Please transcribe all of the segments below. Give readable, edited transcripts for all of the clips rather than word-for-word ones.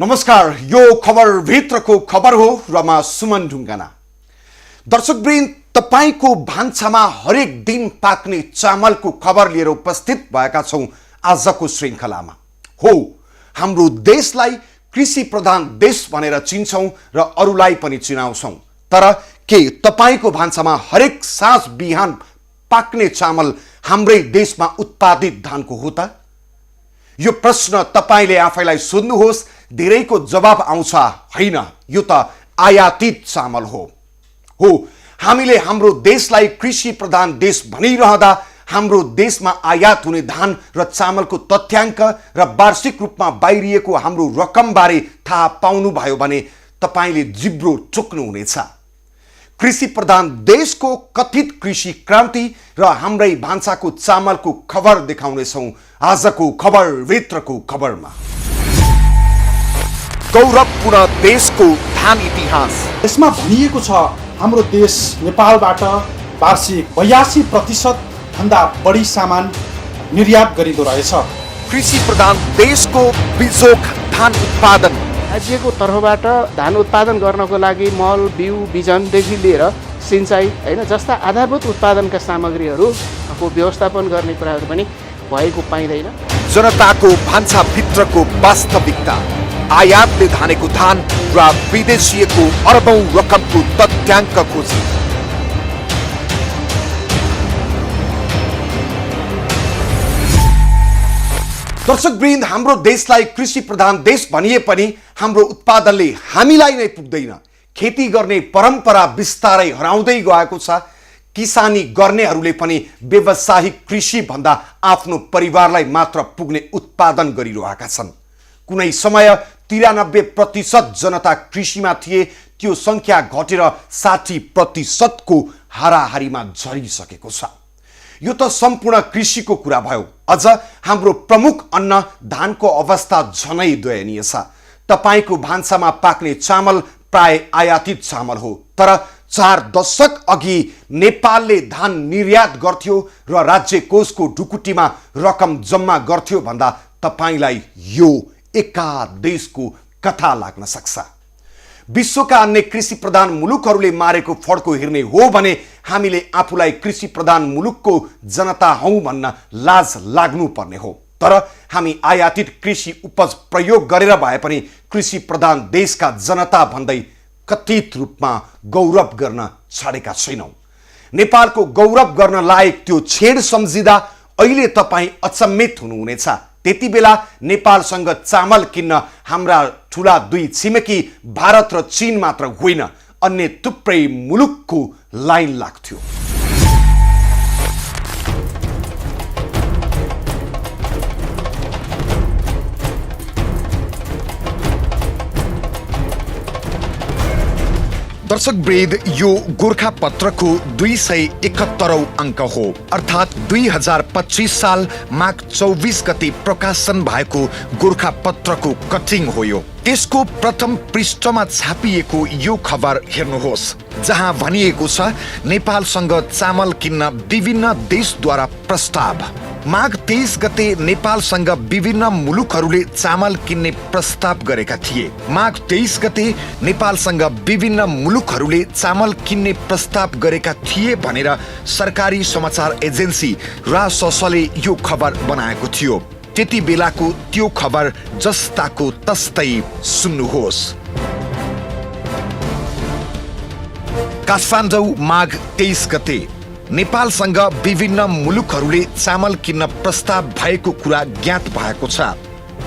नमस्कार, यो खबर भित्रको खबर हो र म सुमन ढुङ्गाना। दर्शकवृन्द, तपाईको भान्सामा हरेक दिन पाक्ने चामलको खबर लिएर उपस्थित भएका छौं आजको श्रृङ्खलामा। हो, हाम्रो देशलाई कृषि प्रधान देश भनेर चिन्छौं र अरूलाई पनि चिनाउँछौं। तर के तपाईको भान्सामा हरेक साँझ बिहान पाक्ने चामल हाम्रै देशमा उत्पादित धानको हो त? यो प्रश्न तपाईले आफैलाई सोध्नुहोस्। धेरैको जवाब आउँछ, हैन, यो त आयातित चामल हो। हामीले हाम्रो देशलाई कृषि प्रधान देश भनिरहँदा हाम्रो देशमा आयात हुने धान र चामलको तथ्याङ्क र वार्षिक रूपमा बाहिरिएको हाम्रो रकमबारे थाहा पाउनुभयो भने तपाईले जिब्रो चुक्नुहुनेछ। कृषि प्रधान देशको कथित कृषि क्रान्ति र हाम्रै भान्साको चामलको खबर देखाउनेछौं आजको खबर भित्रको खबरमा। गौरवपूर्ण देशको धान इतिहास। यसमा भनिएको छ हाम्रो देश नेपालबाट वार्षिक 82% भन्दा बढी सामान निर्यात गरिँदो रहेछ। कृषि प्रधान देशको बिजोक धान उत्पादन। राज्यको तर्फबाट धान उत्पादन गर्नको लागि मल, बिउ, बिजनदेखि लिएर सिँचाइ हैन जस्ता आधारभूत उत्पादनका सामग्रीहरूको व्यवस्थापन गर्ने कुराहरू पनि भएको पाइँदैन। जनताको भान्सा भित्रको वास्तविकता, आयातले धानेको धान र विदेशीको अरबौं रकमको तथ्याङ्क खोजी। दर्शकवृन्द, हाम्रो देशलाई कृषि प्रधान देश भनिए पनि हाम्रो उत्पादनले हामीलाई नै पुग्दैन। खेती गर्ने परम्परा बिस्तारै हराउँदै गएको छ। किसानी गर्नेहरूले पनि व्यावसायिक कृषि भन्दा आफ्नो परिवारलाई मात्र पुग्ने उत्पादन गरिरहेका छन्। कुनै समय 93% जनता कृषिमा थिए, त्यो संख्या घटेर 60% को हाराहारीमा झरिसकेको छ। यो त सम्पूर्ण कृषिको कुरा भयो। अझ हाम्रो प्रमुख अन्न धानको अवस्था झनै दयनीय छ। तपाईको भान्सामा पाक्ने चामल प्राय आयातित चामल हो। तर 4 दशक अघि नेपालले धान निर्यात गर्थ्यो र राज्य कोषको ढुकुटीमा रकम जम्मा गर्थ्यो भन्दा तपाईलाई यो एका देशको कथा लाग्न सक्छ। विश्वका अन्य कृषि प्रधान मुलुकहरूले मारेको फड्को हेर्ने हो भने हामीले आफूलाई कृषि प्रधान मुलुकको जनता हौं भन्न लाज लाग्नुपर्ने हो। तर हामी आयातित कृषि उपज प्रयोग गरेर भए पनि कृषि प्रधान देशका जनता भन्दै कथित रूपमा गौरव गर्न छाडेका छैनौं। नेपालको गौरव गर्न लायक त्यो छेड सम्झिँदा अहिले तपाई अचम्मित हुनुहुनेछ। त्यति बेला नेपालसँग चामल किन्न हाम्रा ठूला 2 छिमेकी भारत र चीन मात्र होइन, अन्य थुप्रै मुलुकको लाइन लाग्थ्यो। दर्शकवृन्द, यो गोरखापत्रको 271औं अङ्क हो, अर्थात् 2025 साल माघ 24 गते प्रकाशन भएको गोरखापत्रको कटिङ हो यो। त्यसको प्रथम पृष्ठमा छापिएको यो खबर हेर्नुहोस्, जहाँ भनिएको छ नेपालसँग चामल किन्न विभिन्न देशद्वारा प्रस्ताव। माघ 23 गते नेपालसँग विभिन्न मुलुकहरूले चामल किन्ने प्रस्ताव गरेका थिए। माघ 23 गते नेपालसँग विभिन्न मुलुकहरूले चामल किन्ने प्रस्ताव गरेका थिए भनेर सरकारी समाचार एजेन्सी राससले यो खबर बनाएको थियो। त्यति बेलाको त्यो खबर जस्ताको तस्तै सुन्नुहोस्। काठमाडौँ माघ 23 गते नेपालसँग विभिन्न मुलुकहरूले चामल किन्न प्रस्ताव भएको कुरा ज्ञात भएको छ।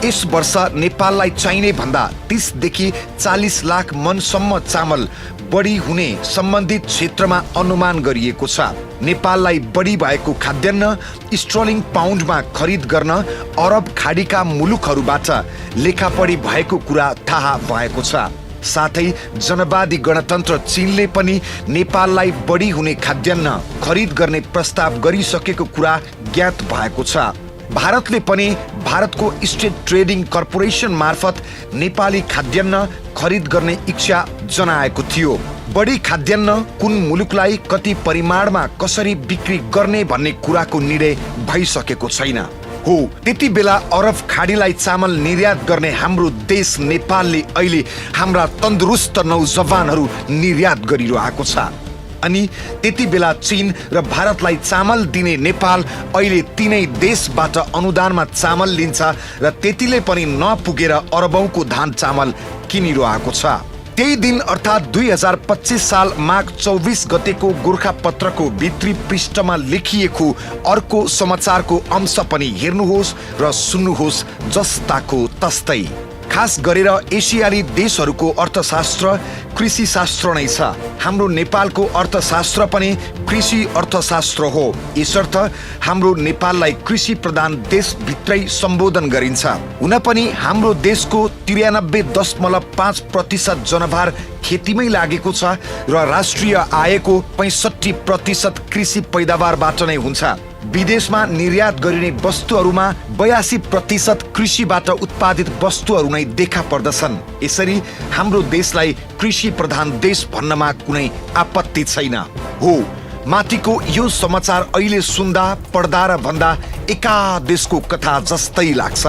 यस वर्ष नेपाललाई चाहिने भन्दा 30 देखि 40 लाख मनसम्म चामल बढी हुने सम्बन्धित क्षेत्रमा अनुमान गरिएको छ। नेपाललाई बढी भएको खाद्यान्न स्टर्लिङ पाउन्डमा खरिद गर्न अरब खाडीका मुलुकहरूबाट लेखापढी भएको कुरा थाहा भएको छ। साथै जनवादी गणतन्त्र चीनले पनि नेपाललाई बढी हुने खाद्यान्न खरिद गर्ने प्रस्ताव गरिसकेको कुरा ज्ञात भएको छ। भारतले पनि भारतको स्टेट ट्रेडिङ कर्पोरेसन मार्फत नेपाली खाद्यान्न खरिद गर्ने इच्छा जनाएको थियो। बढी खाद्यान्न कुन मुलुकलाई कति परिमाणमा कसरी बिक्री गर्ने भन्ने कुराको निर्णय भइसकेको छैन। हो त्यति बेला अरब खाडीलाई चामल निर्यात गर्ने हाम्रो देश नेपालले अहिले हाम्रा तन्दुरुस्त नौजवानहरू निर्यात गरिरहेको छ। अनि त्यति बेला चीन र भारतलाई चामल दिने नेपाल अहिले तीनै देशबाट अनुदानमा चामल लिन्छ र त्यतिले पनि नपुगेर अरबौंको धान चामल किनिरहेको छ। त्यही दिन अर्थात् 2025 साल माघ 24 गतेको गोरखापत्रको भित्री पृष्ठमा लेखिएको अर्को समाचारको अंश पनि हेर्नुहोस् र सुन्नुहोस् जस्ताको तस्तै। खास गरेर एसियाली देशहरूको अर्थशास्त्र कृषि शास्त्र नै छ। हाम्रो नेपालको अर्थशास्त्र पनि कृषि अर्थशास्त्र हो। यसर्थ हाम्रो नेपाललाई कृषि प्रधान देशभित्रै सम्बोधन गरिन्छ। हुन पनि हाम्रो देशको 93.5% जनभार खेतीमै लागेको छ र राष्ट्रिय आयको 65% कृषि पैदावारबाट नै हुन्छ। विदेशमा निर्यात गरिने वस्तुहरूमा 82% कृषिबाट उत्पादित वस्तुहरू नै देखा पर्दछन्। यसरी हाम्रो देशलाई कृषि प्रधान देश भन्नमा कुनै आपत्ति छैन। हो माथिको यो समाचार अहिले सुन्दा पढ्दा र भन्दा एका देशको कथा जस्तै लाग्छ।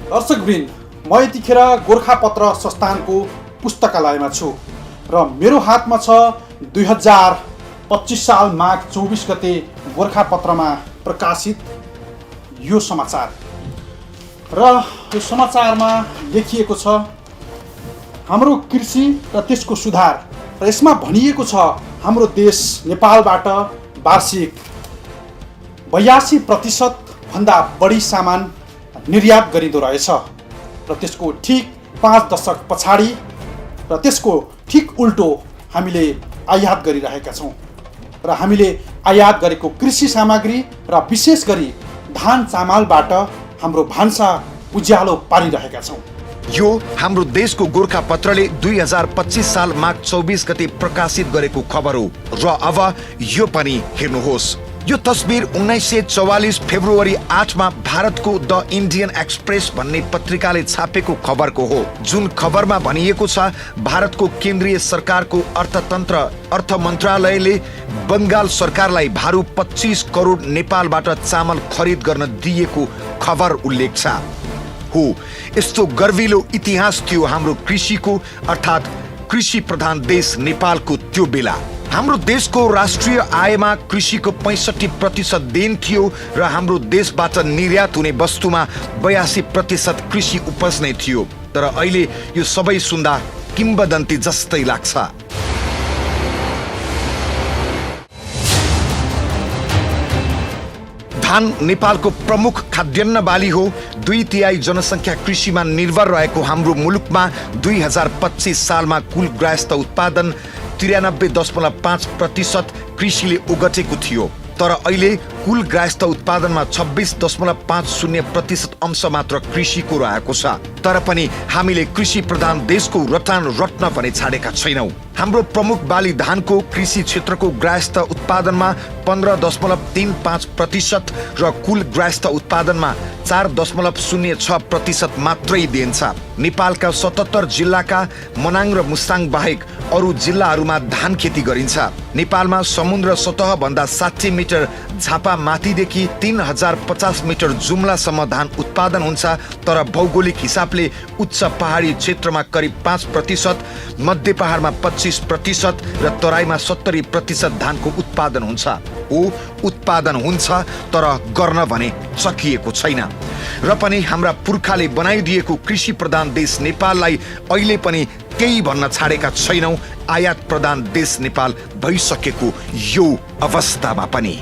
दर्शकवृन्द, म यतिखेर गोरखापत्र संस्थानको पुस्तकालयमा छु र मेरो हातमा छ 2025 साल माघ 24 गते गोरखापत्रमा प्रकाशित यो समाचार। र यो समाचारमा लेखिएको छ हाम्रो कृषि र त्यसको सुधार। र यसमा भनिएको छ हाम्रो देश नेपालबाट वार्षिक 82% भन्दा बढी सामान निर्यात गरिँदो रहेछ र त्यसको ठीक 5 दशक पछाडि र त्यसको ठीक उल्टो हामीले आयात गरिरहेका छौँ र हामीले आयात गरेको कृषि सामग्री र विशेष गरी धान चामलबाट हाम्रो भान्सा उज्यालो पारिरहेका छौँ। यो हाम्रो देशको गोरखापत्रले 2025 साल माघ 24 गते प्रकाशित गरेको खबर हो। र अब यो पनि हेर्नुहोस्। यो तस्बिर 1944 फेब्रुअरी 8 मा भारतको द इन्डियन एक्सप्रेस भन्ने पत्रिकाले छापेको खबरको हो। जुन खबरमा भनिएको छ भारतको केन्द्रीय सरकारको अर्थ मन्त्रालयले बंगाल सरकारलाई भारु 25 करोड नेपालबाट चामल खरिद गर्न दिएको खबर उल्लेख छ। हो यस्तो गर्विलो इतिहास थियो हाम्रो कृषिको, अर्थात् कृषि प्रधान देश नेपालको त्यो बेला। हाम्रो देशको राष्ट्रिय आयमा कृषिको 65% देन थियो र हाम्रो देशबाट निर्यात हुने वस्तुमा 82% कृषि उपज नै थियो। तर अहिले यो सबै सुन्दा किम्बदन्ती जस्तै लाग्छ। धान नेपालको प्रमुख खाद्यान्न बाली हो। 2/3 जनसङ्ख्या कृषिमा निर्भर रहेको हाम्रो मुलुकमा 2025 सालमा कुल गृहस्थ उत्पादन 93.5% कृषिले ओगटेको थियो। तर अहिले कुल गृहस्थ उत्पादनमा 26.50% अंश मात्र कृषिको रहेको छ। तर पनि हामीले कृषि प्रधान देशको रटान रट्न भने छाडेका छैनौं। हाम्रो प्रमुख बाली धानको कृषि क्षेत्रको गृहस्थ उत्पादनमा 15.35% र कुल गृहस्थ उत्पादनमा 4.06% मात्रै दिन्छ। नेपालका 77 जिल्लाका मनाङ र मुस्ताङ बाहेक अरू जिल्लाहरूमा धान खेती गरिन्छ। नेपालमा समुद्र सतह भन्दा 60 मिटर झापा माथिदेखि 3050 मिटर जुम्लासम्म धान उत्पादन हुन्छ। तर भौगोलिक हिसाबले उच्च पहाडी क्षेत्रमा करिब 5%, मध्य पहाडमा 25% र तराईमा 70% धानको उत्पादन हुन्छ। ओ उत्पादन हुन्छ तर गर्न भने सकिएको छैन। र पनि हाम्रा पुर्खाले बनाइदिएको कृषि प्रधान देश नेपाललाई अहिले पनि केही भन्न छाडेका छैनौं। आयात प्रधान देश नेपाल भइसकेको यो अवस्थामा पनि।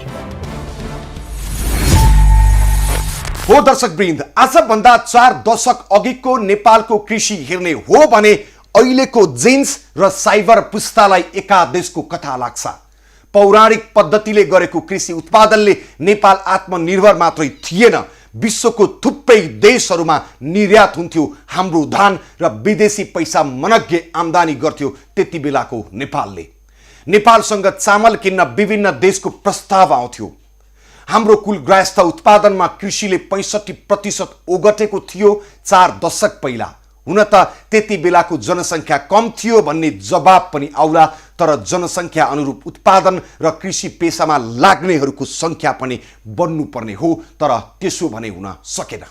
हो दर्शकवृन्द, आज भन्दा 4 दशक अघिको नेपालको कृषि हेर्ने हो भने अहिलेको जेन्स र साइबर पुस्तालाई एका देशको कथा लाग्छ। पौराणिक पद्धतिले गरेको कृषि उत्पादनले नेपाल आत्मनिर्भर मात्रै थिएन, विश्वको थुप्रै देशहरूमा निर्यात हुन्थ्यो हाम्रो धान र विदेशी पैसा मनग्गे आम्दानी गर्थ्यो त्यति बेलाको नेपालले। नेपालसँग चामल किन्न विभिन्न देशको प्रस्ताव आउँथ्यो। हाम्रो कुल गृहस्थ उत्पादनमा कृषिले 65% ओगटेको थियो 4 दशक पहिला। हुन त त्यति बेलाको जनसङ्ख्या कम थियो भन्ने जवाब पनि आउला, तर जनसङ्ख्या अनुरूप उत्पादन र कृषि पेसामा लाग्नेहरूको सङ्ख्या पनि बढ्नुपर्ने हो, तर त्यसो भने हुन सकेन।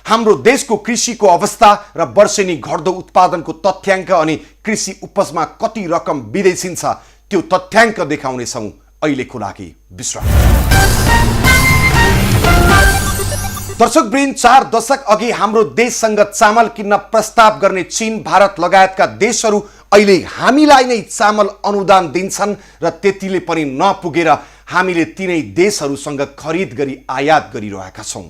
हाम्रो देशको कृषिको अवस्था र वर्षेनी घट्दो उत्पादनको तथ्याङ्क अनि कृषि उपजमा कति रकम विदेशिन्छ त्यो तथ्याङ्क देखाउनेछौँ। अहिलेको लागि विश्राम। दर्शकवृन्द, 4 दशक अघि हाम्रो देशसँग चामल किन्न प्रस्ताव गर्ने चीन, भारत लगायतका देशहरू अहिले हामीलाई नै चामल अनुदान दिन्छन् र त्यतिले पनि नपुगेर हामीले तिनै देशहरूसँग खरिद गरी आयात गरिरहेका छौँ।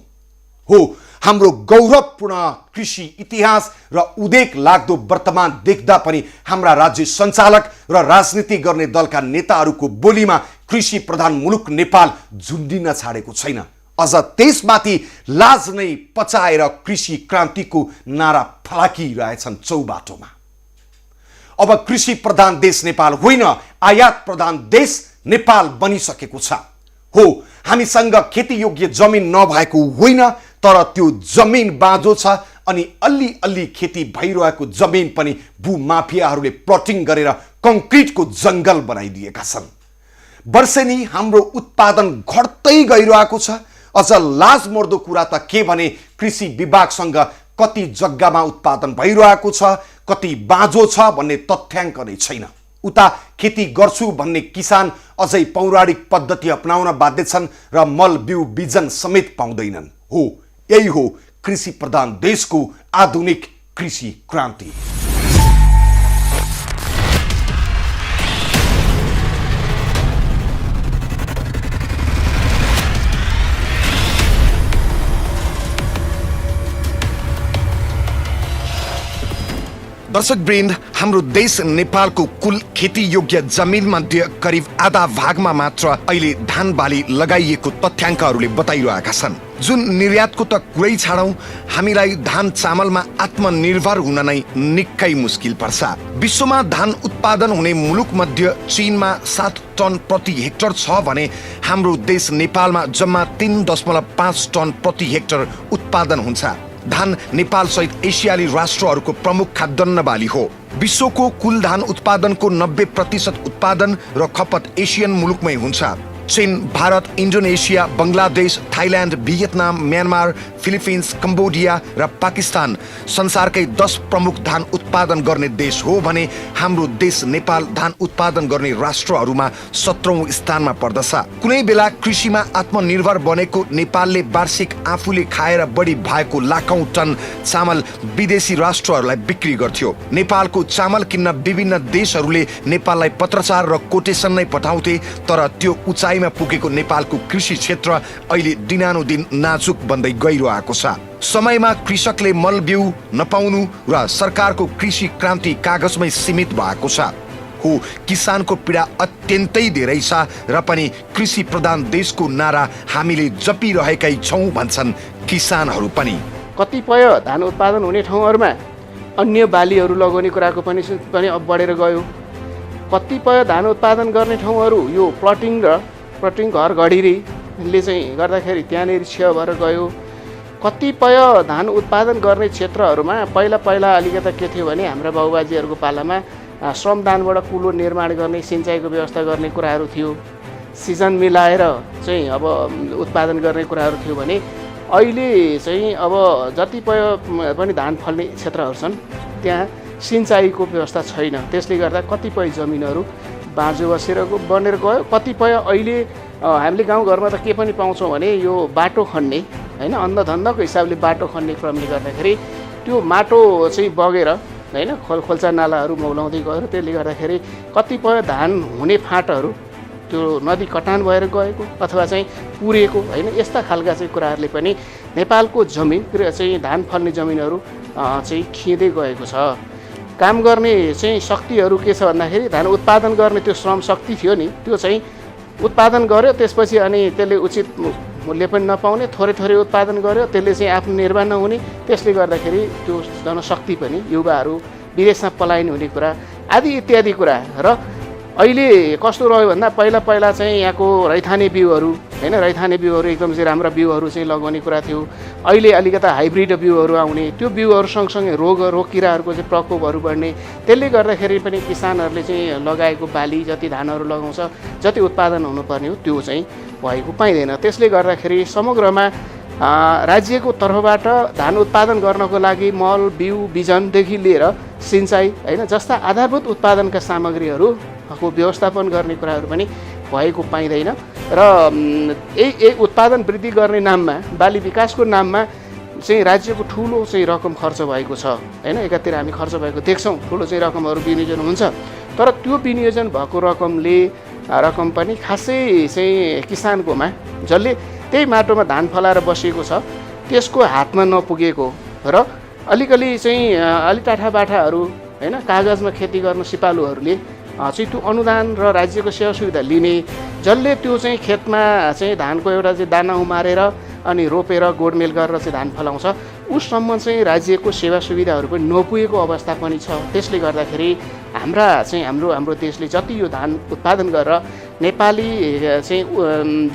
हो, हाम्रो गौरवपूर्ण कृषि इतिहास र उदेक लाग्दो वर्तमान देख्दा पनि हाम्रा राज्य सञ्चालक र राजनीति गर्ने दलका नेताहरूको बोलीमा कृषि प्रधान मुलुक नेपाल झुन्डिन छाडेको छैन। अझ त्यसमाथि लाज नै पचाएर कृषि क्रान्तिको नारा फलाकिरहेछन् चौबाटोमा। अब कृषि प्रधान देश नेपाल होइन, आयात प्रधान देश नेपाल बनिसकेको छ। हो, हामीसँग खेती योग्य जमिन नभएको होइन, तर त्यो जमिन बाँझो छ अनि अलि अलि खेती भइरहेको जमिन पनि भूमाफियाहरूले प्लटिङ गरेर कङ्क्रिटको जङ्गल बनाइदिएका छन्। वर्षेनी हाम्रो उत्पादन घट्दै गइरहेको छ। अझ लाजमर्दो कुरा त के भने कृषि विभागसँग कति जग्गामा उत्पादन भइरहेको छ, कति बाँझो छ भन्ने तथ्याङ्क नै छैन। उता खेती गर्छु भन्ने किसान अझै पौराणिक पद्धति अपनाउन बाध्य छन् र मल बिउ बिजन समेत पाउँदैनन्। हो, यही हो कृषि प्रधान देशको आधुनिक कृषि क्रान्ति। दर्शकवृन्द, हाम्रो देश नेपालको कुल खेती योग्य जमिन मध्ये करिब आधा भागमा मात्र अहिले धान बाली लगाइएको तथ्याङ्कहरूले बताइरहेका छन्। जुन निर्यातको त कुरै छाडौँ, हामीलाई धान चामलमा आत्मनिर्भर हुन नै निकै मुस्किल पर्छ। विश्वमा धान उत्पादन हुने मुलुक मध्ये चीनमा 7 टन प्रति हेक्टर छ भने हाम्रो देश नेपालमा जम्मा 3.5 टन प्रति हेक्टर उत्पादन हुन्छ। धान नेपाल सहित एसियाली राष्ट्रहरूको प्रमुख खाद्यान्न बाली हो। विश्वको कुल धान उत्पादनको 90% उत्पादन र खपत एसियन मुलुकमै हुन्छ। चीन, Bharat, Indonesia, Bangladesh, Thailand, Vietnam, Myanmar, Philippines, Cambodia र पाकिस्तान संसारकै 10 प्रमुख धान उत्पादन गर्ने देश हो भने हाम्रो देश नेपाल धान उत्पादन गर्ने राष्ट्रहरूमा 17औं स्थानमा पर्दछ। कुनै बेला कृषिमा आत्मनिर्भर बनेको नेपालले वार्षिक आफूले खाएर बढी भएको लाखौं टन चामल विदेशी राष्ट्रहरूलाई बिक्री गर्थ्यो। नेपालको चामल किन्न विभिन्न देशहरूले नेपाललाई पत्रचार र कोटेसन नै पठाउँथे, तर त्यो उचाइमा पुगेको नेपालको कृषि क्षेत्र अहिले दिनानुदिन नाजुक बन्दै गइरहेको छ। समयमा कृषकले मल बिउ नपाउनु र सरकारको कृषि क्रान्ति कागजमै सीमित भएको छ। हो, किसानको पीडा अत्यन्तै धेरै छ र पनि कृषि प्रधान देशको नारा हामीले जपिरहेकै छौँ भन्छन् किसानहरू पनि। कतिपय धान उत्पादन हुने ठाउँहरूमा अन्य बालीहरू लगाउने कुराको पनि अब बढेर गयो। कतिपय धान उत्पादन गर्ने ठाउँहरू यो प्लटिङ घर घडिरीले चाहिँ गर्दाखेरि त्यहाँनिर छेउ भएर गयो। कतिपय धान उत्पादन गर्ने क्षेत्रहरूमा पहिला अलिकता के थियो भने हाम्रा बाबुबाजेहरूको पालामा श्रमदानबाट कुलो निर्माण गर्ने, सिँचाइको व्यवस्था गर्ने कुराहरू थियो। सिजन मिलाएर चाहिँ अब उत्पादन गर्ने कुराहरू थियो भने अहिले चाहिँ अब जतिपय पनि धान फल्ने क्षेत्रहरू छन् त्यहाँ सिँचाइको व्यवस्था छैन। त्यसले गर्दा कतिपय जमिनहरू बाँझो बनेर गयो। कतिपय अहिले हामीले गाउँघरमा त के पनि पाउँछौँ भने यो बाटो खन्ने होइन, अन्धधन्दाको हिसाबले बाटो खन्ने क्रमले गर्दाखेरि त्यो माटो चाहिँ बगेर होइन खोल्चा नालाहरू मौलाउँदै गयो। त्यसले गर्दाखेरि कतिपय धान हुने फाँटहरू त्यो नदी कटान भएर गएको अथवा चाहिँ पुरेको होइन, यस्ता खालका चाहिँ कुराहरूले पनि नेपालको जमिन चाहिँ धान फल्ने जमिनहरू चाहिँ खिँदै गएको छ। काम गर्ने चाहिँ शक्तिहरू के छ भन्दाखेरि धान उत्पादन गर्ने त्यो श्रम शक्ति थियो नि, त्यो चाहिँ उत्पादन गर्यो, त्यसपछि अनि त्यसले उचित मूल्य पनि नपाउने, थोरै उत्पादन गर्यो, त्यसले चाहिँ आफ्नो निर्माण नहुने, त्यसले गर्दाखेरि त्यो जनशक्ति पनि युवाहरू विदेशमा पलायन हुने कुरा आदि इत्यादि कुरा। र अहिले कस्तो रह्यो भन्दा पहिला चाहिँ यहाँको रैथाने बिउहरू होइन। रैथाने बिउहरू एकदम चाहिँ राम्रा बिउहरू चाहिँ लगाउने कुरा थियो। अहिले अलिकता हाइब्रिड बिउहरू आउने, त्यो बिउहरू सँगसँगै रोग किराहरूको चाहिँ प्रकोपहरू बढ्ने, त्यसले गर्दाखेरि पनि किसानहरूले चाहिँ लगाएको बाली जति धानहरू लगाउँछ, जति उत्पादन हुनुपर्ने हो त्यो चाहिँ भएको पाइँदैन। त्यसले गर्दाखेरि समग्रमा राज्यको तर्फबाट धान उत्पादन गर्नको लागि मल, बिउ, बिजनदेखि लिएर सिँचाइ होइन जस्ता आधारभूत उत्पादनका सामग्रीहरूको व्यवस्थापन गर्ने कुराहरू पनि भएको पाइँदैन र यही उत्पादन वृद्धि गर्ने नाममा, बाली विकासको नाममा चाहिँ राज्यको ठुलो चाहिँ रकम खर्च भएको छ होइन। एकातिर हामी खर्च भएको देख्छौँ, ठुलो चाहिँ रकमहरू विनियोजन हुन्छ, तर त्यो विनियोजन भएको रकम पनि खासै चाहिँ किसानकोमा, जसले त्यही माटोमा धान फलाएर बसेको छ त्यसको हातमा नपुगेको र अलिकति चाहिँ अलि टाठाबाठाहरू होइन कागजमा खेती गर्न सिपालुहरूले चाहिँ त्यो अनुदान र राज्यको सेवा सुविधा लिने, जसले त्यो चाहिँ खेतमा चाहिँ धानको एउटा चाहिँ दाना उमारेर अनि रोपेर गोडमेल गरेर चाहिँ धान फलाउँछ, उससम्म चाहिँ राज्यको सेवा सुविधाहरू पनि नपुगेको अवस्था पनि छ। त्यसले गर्दाखेरि हाम्रो देशले जति यो धान उत्पादन गरेर नेपाली चाहिँ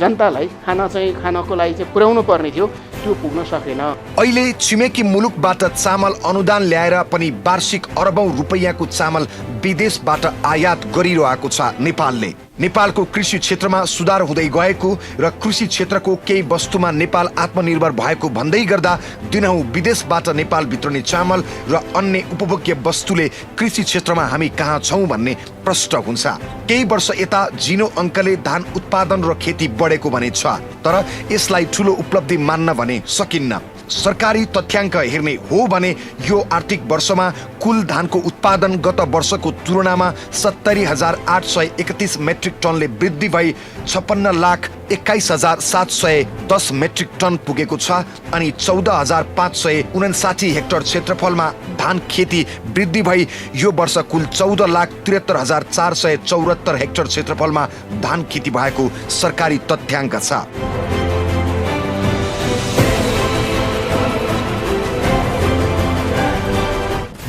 जनतालाई खानको लागि चाहिँ पुर्याउनु पर्ने थियो त्यो पुग्न सकेन। अहिले छिमेकी मुलुकबाट चामल अनुदान ल्याएर पनि वार्षिक अरबौं रुपैयाँको चामल विदेशबाट आयात गरिरहेको छ नेपालले। नेपालको कृषि क्षेत्रमा सुधार हुँदै गएको र कृषि क्षेत्रको केही वस्तुमा नेपाल आत्मनिर्भर भएको भन्दै गर्दा दिनहुँ विदेशबाट नेपाल भित्रने चामल र अन्य उपभोग्य वस्तुले कृषि क्षेत्रमा हामी कहाँ छौँ भन्ने प्रश्न हुन्छ। केही वर्ष यता जिनो अङ्कले धान उत्पादन र खेती बढेको भने छ, तर यसलाई ठुलो उपलब्धि मान्न भने सकिन्न। सरकारी तथ्याङ्क हेर्ने हो भने यो आर्थिक वर्षमा कुल धानको उत्पादन गत वर्षको तुलनामा 70,831 मेट्रिक टनले वृद्धि भई 56,21,710 मेट्रिक टन पुगेको छ अनि 14,559 हेक्टर क्षेत्रफलमा धान खेती वृद्धि भई यो वर्ष कुल 14,73,474 हेक्टर क्षेत्रफलमा धान खेती भएको सरकारी तथ्याङ्क छ।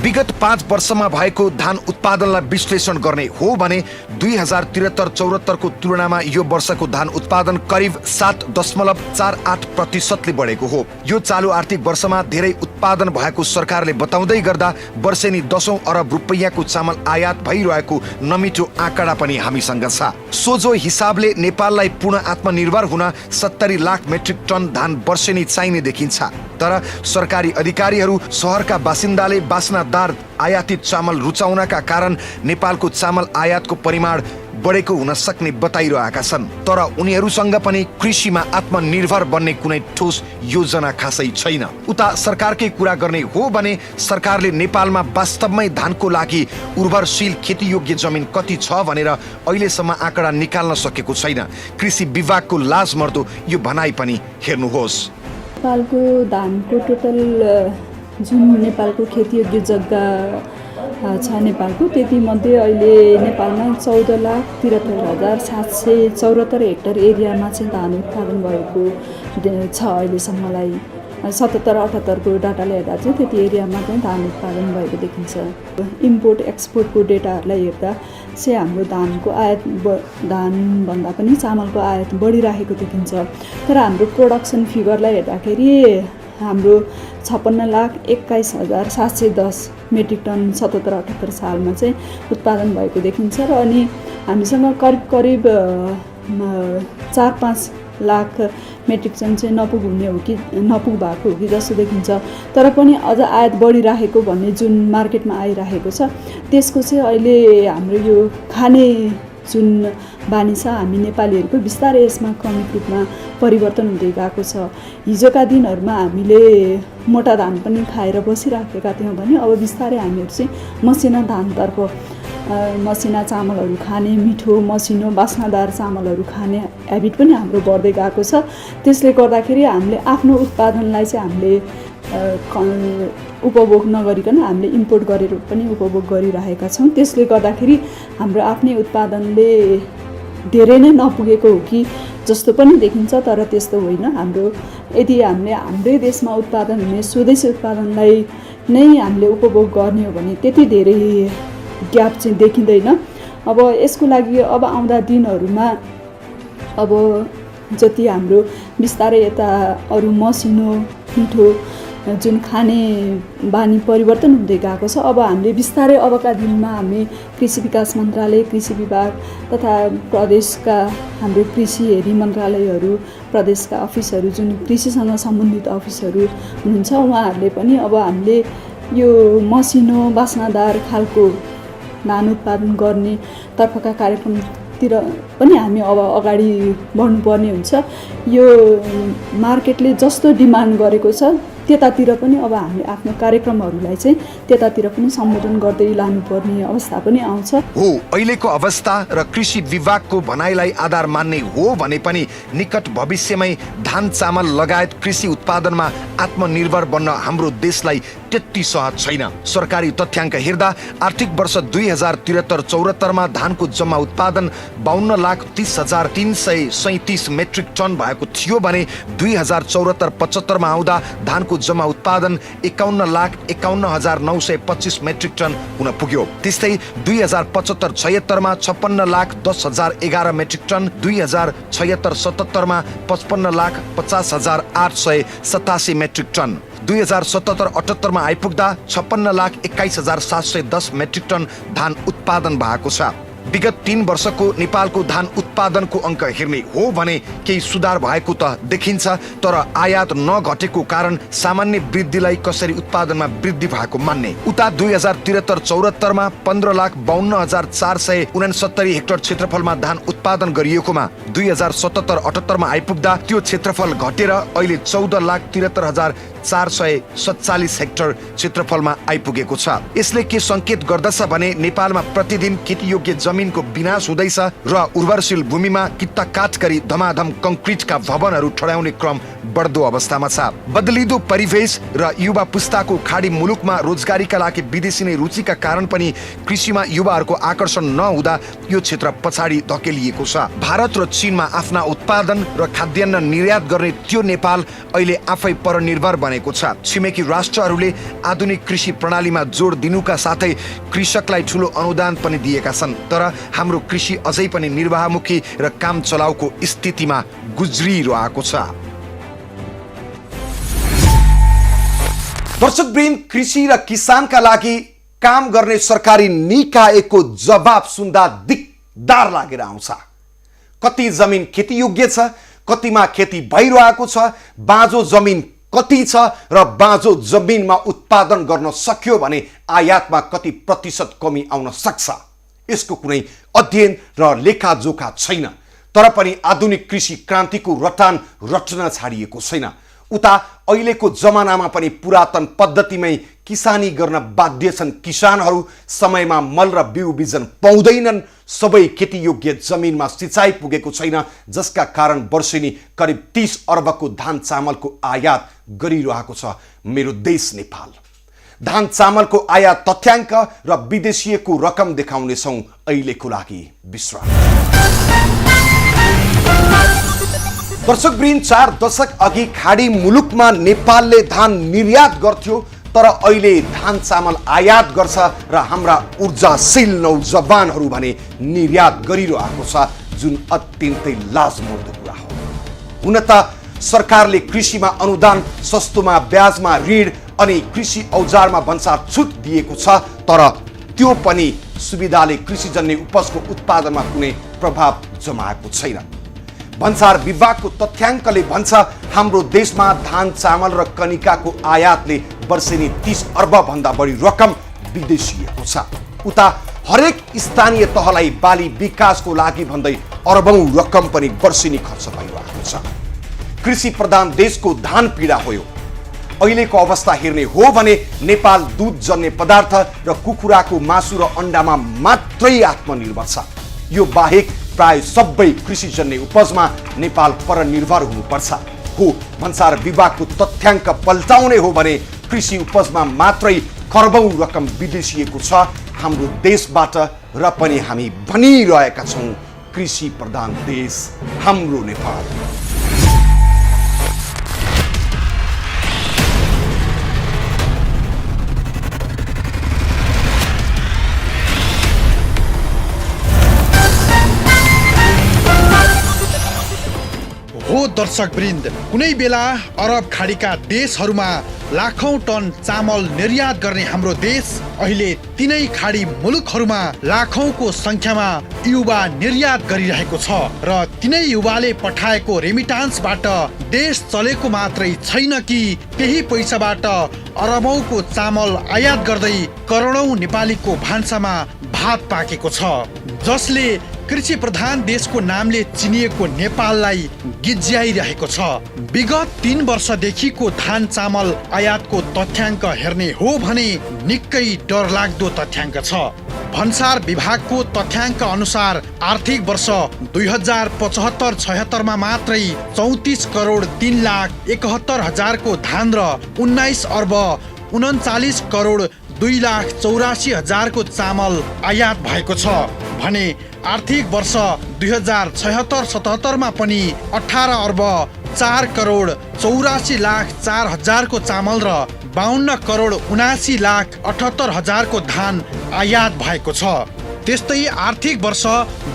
विगत 5 वर्षमा भएको धान उत्पादनलाई विश्लेषण गर्ने हो भने 2073-74 को तुलनामा यो वर्षको धान उत्पादन करिब 7.48% बढेको हो। यो चालु आर्थिक वर्षमा धेरै उत्पादन भएको सरकारले बताउँदै गर्दा वर्षेनी 10 अरब रुपैयाँको चामल आयात भइरहेको नमिठो आँकडा पनि हामीसँग छ। सोझो हिसाबले नेपाललाई पूर्ण आत्मनिर्भर हुन 70 लाख मेट्रिक टन धान वर्षेनी चाहिने देखिन्छ। तर सरकारी अधिकारीहरू शहरका बासिन्दाले बासनादार आयातित चामल रुचाउनका कारण नेपालको चामल आयातको परिमाण बढेको हुन सक्ने बताइरहेका छन्। तर उनीहरूसँग पनि कृषिमा आत्मनिर्भर बन्ने कुनै ठोस योजना खासै छैन। उता सरकारकै कुरा गर्ने हो भने सरकारले नेपालमा वास्तवमै धानको लागि उर्वरशील खेतीयोग्य जमिन कति छ भनेर अहिलेसम्म आँकडा निकाल्न सकेको छैन। कृषि विभागको लाजमर्दो यो भनाइ पनि हेर्नुहोस्। नेपालको धानको टोटल जुन नेपालको खेतीयोग्य जग्गा छ नेपालको, त्यति मध्ये अहिले नेपालमा 14,73,774 हेक्टर एरियामा चाहिँ धान उत्पादन भएको छ। अहिलेसम्मलाई 77-78 को डाटाले हेर्दा चाहिँ त्यति एरियामा चाहिँ धान उत्पादन भएको देखिन्छ। इम्पोर्ट एक्सपोर्टको डेटाहरूलाई हेर्दा चाहिँ हाम्रो धानको आयात धानभन्दा पनि चामलको आयात बढिरहेको देखिन्छ। तर हाम्रो प्रोडक्सन फिगरलाई हेर्दाखेरि हाम्रो 56,21,710 मेट्रिक टन 77-78 सालमा चाहिँ उत्पादन भएको देखिन्छ र अनि हामीसँग करिब 4-5 लाख मेट्रिक टन चाहिँ नपुग भएको हो कि जस्तो देखिन्छ। तर पनि अझ आयात बढिरहेको भन्ने जुन मार्केटमा आइरहेको छ त्यसको चाहिँ अहिले हाम्रो यो खाने जुन बानी छ हामी नेपालीहरूको बिस्तारै यसमा क्रमिक रूपमा परिवर्तन हुँदै गएको छ। हिजोका दिनहरूमा हामीले मोटा धान पनि खाएर बसिराखेका थियौँ भने अब बिस्तारै हामीहरू चाहिँ मसिना धानतर्फ, मसिना चामलहरू खाने, मिठो मसिनो बास्नादार चामलहरू खाने ह्याबिट पनि हाम्रो बढ्दै गएको छ। त्यसले गर्दाखेरि हामीले आफ्नो उत्पादनलाई चाहिँ हामीले उपभोग नगरिकन हामीले इम्पोर्ट गरेर पनि उपभोग गरिरहेका छौँ। त्यसले गर्दाखेरि हाम्रो आफ्नै उत्पादनले धेरै नै नपुगेको हो कि जस्तो पनि देखिन्छ, तर त्यस्तो होइन। यदि हामीले हाम्रै देशमा उत्पादन हुने स्वदेशी उत्पादनलाई नै हामीले उपभोग गर्ने हो भने त्यति धेरै ग्याप चाहिँ देखिँदैन। अब यसको लागि अब आउँदा दिनहरूमा अब जति हाम्रो बिस्तारै यता अरू मसिनो मिठो जुन खाने बानी परिवर्तन हुँदै गएको छ, अब हामीले बिस्तारै अबका दिनमा हामी कृषि विकास मन्त्रालय, कृषि विभाग तथा प्रदेशका हाम्रो कृषि हेरी मन्त्रालयहरू, प्रदेशका अफिसहरू, जुन कृषिसँग सम्बन्धित अफिसहरू हुनुहुन्छ, उहाँहरूले पनि अब हामीले यो मसिनो बास्नादार खालको धान उत्पादन गर्ने तर्फका कार्यक्रमतिर पनि हामी अब अगाडि बढ्नुपर्ने हुन्छ। यो मार्केटले जस्तो डिमान्ड गरेको छ त्यतातिर पनि अब हामी आफ्नो कार्यक्रमहरूलाई चाहिँ त्यतातिर पनि सम्बोधन गर्दै लानुपर्ने अवस्था पनि आउँछ। हो, अहिलेको अवस्था र कृषि विभागको भनाइलाई आधार मान्ने हो भने पनि निकट भविष्यमै धान चामल लगायत कृषि उत्पादनमा आत्मनिर्भर बन्न हाम्रो देशलाई त्यति सहज छैन। सरकारी तथ्याङ्क हेर्दा आर्थिक वर्ष 2073-74 मा धानको जम्मा उत्पादन 52,30,337 मेट्रिक टन भएको थियो भने 2074-75 मा आउँदा धानको जम्मा उत्पादन 51,51,925 मेट्रिक टन हुन पुग्यो। त्यस्तै 2075-76 मा 56,10,011 मेट्रिक टन, 2076-77 मा 55,50,887 मेट्रिक टन, 2077-78 मा आइपुग्दा 56,21,710 मेट्रिक टन धान उत्पादन भएको छ। विगत 3 वर्षको नेपालको धान उत्पादनको अङ्क हेर्ने हो भने केही सुधार भएको त देखिन्छ, तर आयात नघटेको कारण सामान्य वृद्धिलाई कसरी उत्पादनमा वृद्धि भएको मान्ने। उता 2073-74 मा 15,52,469 हेक्टर क्षेत्रफलमा धान उत्पादन गरिएकोमा 2077-78 मा आइपुग्दा त्यो क्षेत्रफल घटेर अहिले 14,73,447 हेक्टर क्षेत्रफलमा आइपुगेको छ। यसले के संकेत गर्दछ भने नेपालमा प्रतिदिन खेतीयोग्य जमिनको विनाश हुँदैछ र उर्वरशील भूमिमा कित्ता काट गरी धमाधम कंक्रिटका भवनहरू ठड्याउने क्रम बढ्दो अवस्थामा छ। बदलिदो परिवेश र युवा पुस्ताको खाडी मुलुकमा रोजगारीका लागि विदेशी नै रुचिका कारण पनि कृषिमा युवाहरूको आकर्षण नहुँदा यो क्षेत्र पछाडि धकेलिएको छ। भारत र चीनमा आफ्ना उत्पादन र खाद्यान्न निर्यात गर्ने त्यो नेपाल अहिले आफै परनिर्भर बनेको छ। छिमेकी राष्ट्रहरूले आधुनिक कृषि प्रणालीमा जोड दिनुका साथै कृषकलाई ठूलो अनुदान पनि दिएका छन्, तर हाम्रो कृषि अझै पनि निर्वाहमुखी र काम चलाउको स्थितिमा गुज्रिरहेको छ। दर्शकवृन्द, कृषि र किसानका लागि काम गर्ने सरकारी निकायको जवाब सुन्दा दिक्दार लागेर आउँछ। कति जमिन खेतीयोग्य छ, कतिमा खेती भइरहेको छ, बाँझो जमिन कति छ र बाँझो जमिनमा उत्पादन गर्न सक्यो भने आयातमा कति प्रतिशत कमी आउन सक्छ, यसको कुनै अध्ययन र लेखाजोखा छैन। तर पनि आधुनिक कृषि क्रान्तिको रटान रट्न छाडिएको छैन। उता अहिलेको जमानामा पनि पुरातन पद्धतिमै किसानी गर्न बाध्य छन् किसानहरू। समयमा मल र बिउ बिजन पाउँदैनन्, सबै खेतीयोग्य जमिनमा सिँचाइ पुगेको छैन, जसका कारण वर्षेनी करिब 30 अर्बको धान चामलको आयात गरिरहेको छ मेरो देश नेपाल। धान चामलको आयात तथ्याङ्क र विदेशीयको रकम देखाउनेछौँ अहिलेको लागि विश्राम। दर्शकवृन्द, 4 दशक अघि खाडी मुलुकमा नेपालले धान निर्यात गर्थ्यो, तर अहिले धान चामल आयात गर्छ र हाम्रा ऊर्जाशील नौजवानहरू भने निर्यात गरिरहेको छ, जुन अत्यन्तै लाजमर्दो कुरा हो। हुन त सरकारले कृषिमा अनुदान, सस्तोमा ब्याजमा ऋण अनि कृषि औजारमा भन्सार छुट दिएको छ, तर त्यो पनि सुविधाले कृषिजन्य उपजको उत्पादनमा कुनै प्रभाव जमाएको छैन। भन्सार विभागको तथ्याङ्कले भन्छ हाम्रो देशमा धान चामल र कनिकाको आयातले वर्षेनी 30 अर्ब भन्दा बढी रकम विदेशिएको छ। उता हरेक स्थानीय तहलाई बाली विकासको लागि भन्दै अरबौं रकम पनि वर्षेनी खर्च भइरहेको छ। कृषि प्रधान देशको धान पीडा हो। अहिलेको अवस्था हेर्ने हो भने नेपाल दूध जन्य पदार्थ र कुखुराको मासु र अण्डामा मात्रै आत्मनिर्भर छ। यो बाहेक प्राय सबै कृषिजन्य उपजमा नेपाल परनिर्भर हुनुपर्छ। हो, भन्सार विभागको तथ्याङ्क पल्टाउने हो भने कृषि उपजमा मात्रै खरबौं रकम विदेशिएको छ हाम्रो देशबाट, र पनि हामी भनिरहेका छौँ कृषि प्रधान देश हाम्रो नेपाल। हो दर्शकवृन्द, कुनै बेला अरब खाडीका देशहरूमा लाखौं टन चामल निर्यात गर्ने हाम्रो देश अहिले तिनै खाडी मुलुकहरूमा लाखौंको संख्यामा युवा निर्यात गरिरहेको छ र तिनै युवाले पठाएको रेमिटान्सबाट देश चलेको मात्रै छैन कि त्यही पैसाबाट अरबौंको चामल आयात गर्दै करोडौं नेपालीको भान्सामा भात पाकेको छ, जसले कृषि प्रधान देशको नामले चिनिएको नेपाललाई गिज्याइरहेको छ। विगत 3 वर्षदेखिको धान चामल आयातको तथ्याङ्क हेर्ने हो भने निकै डरलाग्दो तथ्याङ्क छ। भन्सार विभागको तथ्याङ्क अनुसार आर्थिक वर्ष 2075-76 मा मात्रै 34 करोड 3 लाख 71 हजारको धान र 19 अर्ब 39 करोड 2 लाख 84 हजारको चामल आयात भएको छ भने आर्थिक वर्ष 2076-77 मा पनि 18 अर्ब 4 करोड 84 लाख 4 हजारको चामल र 52 करोड 79 लाख 78 हजारको धान आयात भएको छ। त्यस्तै आर्थिक वर्ष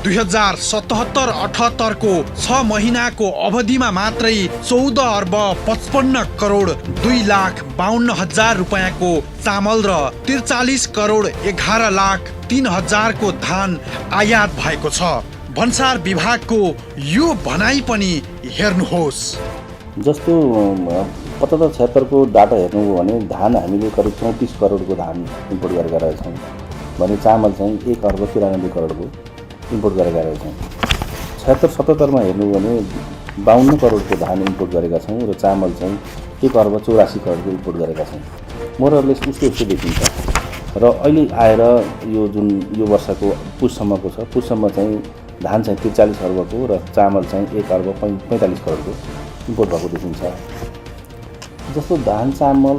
2077-78 को 6 महिनाको अवधिमा मात्रै 14 अर्ब 55 करोड 2 लाख 52 हजार रुपैयाँको चामल र 43 करोड 11 लाख 3 हजारको धान आयात भएको छ। भन्सार विभागको यो भनाइ पनि हेर्नुहोस्। जस्तो 75-76 को डाटा हेर्नु हो भने धान हामीले करिब 34 करोडको धान इम्पोर्ट गरेका रहेछौँ भने चामल चाहिँ 1 अर्ब 93 करोडको इम्पोर्ट गरेका रहेछौँ। 76-77 मा हेर्नु भने 52 करोडको धान इम्पोर्ट गरेका छौँ र चामल चाहिँ 1 अर्ब 84 करोडको इम्पोर्ट गरेका छौँ। मोरलेस उस्तो देखिन्छ र अहिले आएर यो जुन यो वर्षको पुससम्मको छ, पुससम्म चाहिँ धान चाहिँ 43 अर्बको र चामल चाहिँ 1 अर्ब 45 करोडको इम्पोर्ट भएको देखिन्छ। जस्तो धान चामल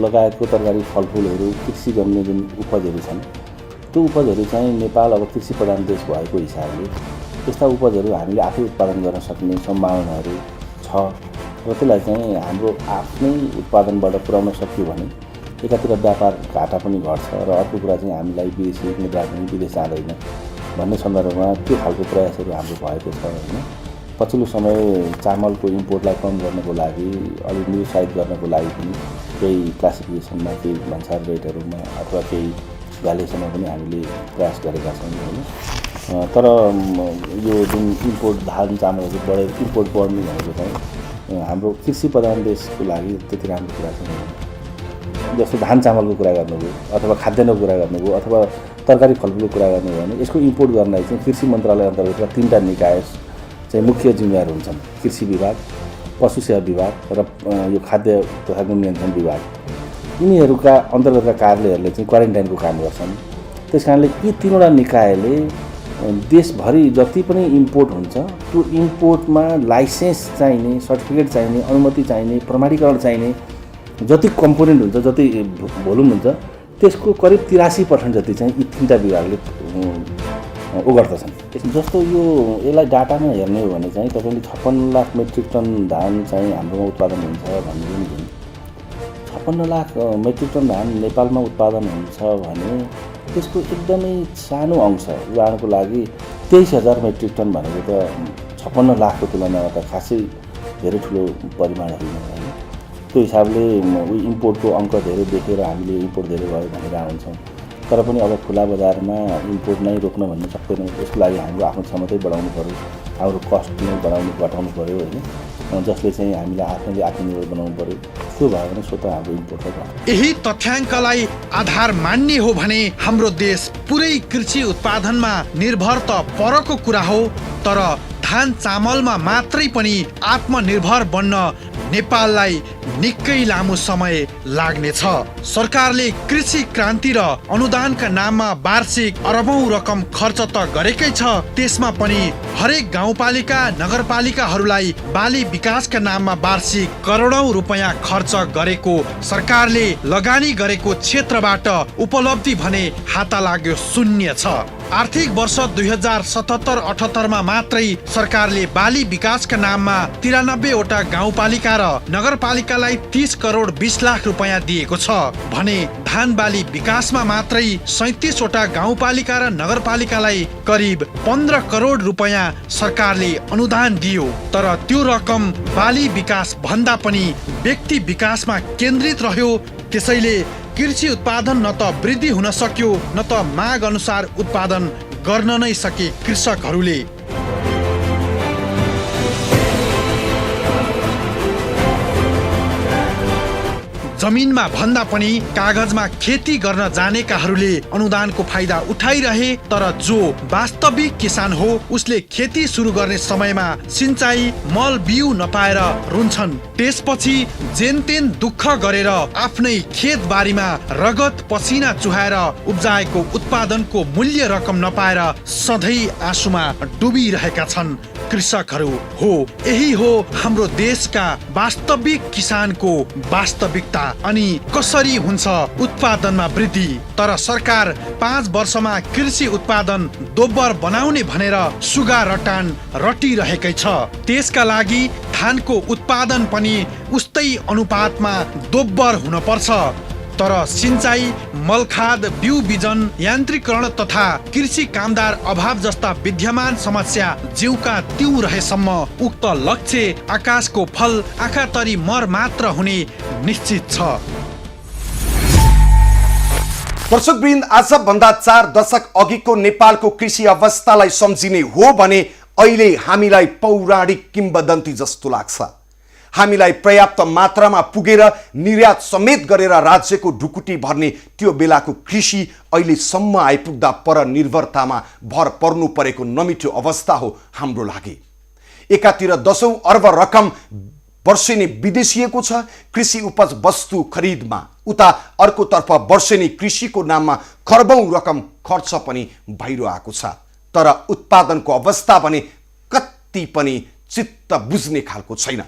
लगायतको तरकारी फलफुलहरू कृषि गर्ने जुन उपजहरू छन् त्यो उपजहरू चाहिँ नेपाल अब कृषि प्रधान देश भएको हिसाबले यस्ता उपजहरू हामीले आफै उत्पादन गर्न सक्ने सम्भावनाहरू छ र त्यसलाई चाहिँ हाम्रो आफ्नै उत्पादनबाट पुर्याउन सक्यो भने एकातिर व्यापार घाटा पनि घट्छ र अर्को कुरा चाहिँ हामीलाई विदेशी मुद्रा पनि विदेश जाँदैन भन्ने सन्दर्भमा त्यो खालको प्रयासहरू हाम्रो भएको छ हैन। पछिल्लो समय चामलको इम्पोर्टलाई कम गर्नको लागि अलिक निरुत्साहित गर्नको लागि पनि केही क्लासिफिकेसनमा केही भन्सार रेटहरूमा अथवा केही भ्यालुएसनमा पनि हामीले प्रयास गरेका छौँ हैन। तर यो जुन इम्पोर्ट धान चामलहरू बढेर इम्पोर्ट बढ्नु भनेको चाहिँ हाम्रो कृषि प्रधान देशको लागि त्यति राम्रो कुरा छैन। जस्तो धान चामलको कुरा गर्नुभयो अथवा खाद्यान्नको कुरा गर्नुभयो अथवा तरकारी फलफुलको कुरा गर्नुभयो भने यसको इम्पोर्ट गर्नलाई चाहिँ कृषि मन्त्रालय अन्तर्गत 3टा निकाय चाहिँ मुख्य जिम्मेवार हुन्छन्। कृषि विभाग, पशु सेवा विभाग र यो खाद्य तथा गुण नियन्त्रण विभाग। यिनीहरूका अन्तर्गतका कार्यालयहरूले चाहिँ क्वारेन्टाइनको काम गर्छन्। त्यसकारणले यी 3वटा निकायले देशभरि जति पनि इम्पोर्ट हुन्छ त्यो इम्पोर्टमा लाइसेन्स चाहिने, सर्टिफिकेट चाहिने, अनुमति चाहिने, प्रमाणीकरण चाहिने जति कम्पोनेन्ट हुन्छ, जति भोल्युम हुन्छ त्यसको करिब 83% जति चाहिँ यी 3टा विभागले ओगट्दछन्। जस्तो यो यसलाई डाटामा हेर्ने हो भने चाहिँ तपाईँले 56 लाख मेट्रिक टन धान चाहिँ हाम्रोमा उत्पादन हुन्छ भन्ने पनि 56 लाख मेट्रिक टन धान नेपालमा उत्पादन हुन्छ भने त्यसको एकदमै सानो अंश, उदाहरणको लागि 23,000 मेट्रिक टन भनेको त 56 लाखको तुलनामा त खासै धेरै ठुलो परिमाण होइन। त्यो हिसाबले इम्पोर्टको अङ्क धेरै देखेर हामीले इम्पोर्ट धेरै भयो भनेर आउँछौँ। तर पनि अब खुला बजारमा इम्पोर्ट नै रोक्न भन्ने सक्दैनौँ। त्यसको लागि हाम्रो आफ्नो क्षमतै बढाउनु पऱ्यो, हाम्रो कस्ट नै घटाउनु पऱ्यो होइन, जसले चाहिँ हामीलाई आफैले आत्मनिर्भर बनाउनु पऱ्यो। त्यो भयो भने स्वतः हाम्रो इम्पोर्ट घट्छ। यही तथ्याङ्कलाई आधार मान्ने हो भने हाम्रो देश पुरै कृषि उत्पादनमा निर्भर त परको कुरा हो, तर धान चामलमा मात्रै पनि आत्मनिर्भर बन्न नेपाललाई निकै लामो समय लाग्नेछ। सरकारले कृषि क्रान्ति र अनुदानका नाममा वार्षिक अरबौं रकम खर्च त गरेकै छ, त्यसमा पनि हरेक गाउँपालिका नगरपालिकाहरूलाई बाली विकासका नाममा वार्षिक करोडौं रुपैयाँ खर्च गरेको सरकारले लगानी गरेको क्षेत्रबाट उपलब्धि भने हाता लाग्यो शून्य छ। आर्थिक वर्ष 2077-78 मा मात्रै सरकारले बाली विकासका नाममा 93 वटा गाउँपालिका र तर नगरपालिकालाई 30 करोड 20 लाख रुपैयाँ दिएको छ भने धान बाली विकासमा मात्रै 37 वटा गाउँपालिका र नगरपालिकालाई करिब 15 करोड रुपैयाँ सरकारले अनुदान दियो। तर त्यो रकम बाली विकास भन्दा पनि व्यक्ति विकासमा केन्द्रित रह्यो। त्यसैले कृषि उत्पादन न त वृद्धि हुन सक्यो न त माग अनुसार उत्पादन गर्न नै सके कृषकहरूले। जमिनमा भन्दा पनि कागजमा खेती गर्न जानेकाहरूले अनुदानको फाइदा उठाइरहे, तर जो वास्तविक किसान हो उसले खेती सुरु गर्ने समयमा सिंचाई मल बिउ नपाएर रुन्छन्। त्यसपछि जेनतेन दुःख गरेर आफ्नै खेतबारीमा रगत पसिना चुहाएर उब्जाएको उत्पादनको मूल्य रकम नपाएर सधैँ आँसुमा डुबिरहेका छन् कृषकहरू। हो यही हो हाम्रो देशका वास्तविक किसानको वास्तविकता। अनि कसरी हुन्छ उत्पादनमा वृद्धि? तर सरकार 5 वर्षमा कृषि उत्पादन दोब्बर बनाउने भनेर सुगा रटान रटिरहेकै छ। त्यसका लागि धानको उत्पादन पनि उस्तै अनुपातमा दोब्बर हुन पर्छ। तर सिंचाई मलखाद बिउ बिजन यान्त्रिकरण तथा कृषि कामदार अभाव जस्ता विद्यमान समस्या ज्यूका त्यौं रहेसम्म उक्त लक्ष्य आकाशको फल आँखातरी मर मात्र हुने निश्चित छ। दर्शकवृन्द, आज भन्दा 4 दशक अघिको नेपालको कृषि अवस्थालाई सम्झिने हो भने अहिले हामीलाई पौराणिक किम्वदन्ती जस्तो लाग्छ। हामीलाई पर्याप्त मात्रामा पुगेर निर्यात समेत गरेर राज्यको ढुकुटी भर्ने त्यो बेलाको कृषि अहिलेसम्म आइपुग्दा परनिर्भरतामा भर पर्नु परेको नमिठो अवस्था हो हाम्रो लागि। एकातिर 10औं अर्ब रकम वर्षेनी विदेशिएको छ कृषि उपज वस्तु खरिदमा, उता अर्कोतर्फ वर्षेनी कृषिको नाममा खर्बौं रकम खर्च पनि भइरहेको छ। तर उत्पादनको अवस्था भने कति पनि चित्त बुझ्ने खालको छैन।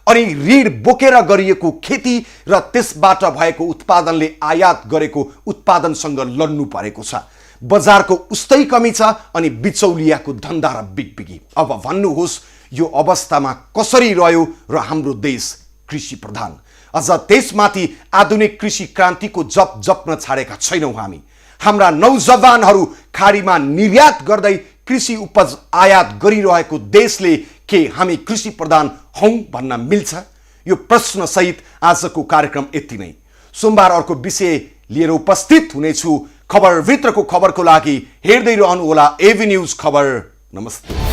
अनि ऋण बोकेर गरिएको खेती र त्यसबाट भएको उत्पादनले आयात गरेको उत्पादनसँग लड्नु परेको छ। बजारको उस्तै कमी छ अनि बिचौलियाको धन्दा र बिगबिगी। अब भन्नुहोस् यो अवस्थामा कसरी रह्यो र हाम्रो देश कृषि प्रधान? अझ त्यसमाथि आधुनिक कृषि क्रान्तिको जप जप्न छाडेका छैनौँ हामी। हाम्रा नौजवानहरू खाडीमा निर्यात गर्दै कृषि उपज आयात गरिरहेको देशले के हामी कृषि प्रधान हौं भन्न मिल्छ? यो प्रश्न सहित आजको कार्यक्रम यति नै। सोमबार अर्को विषय लिएर उपस्थित हुनेछु। खबरभित्रको खबरको लागि हेर्दै रहनुहोला एभी न्यूज खबर। नमस्ते।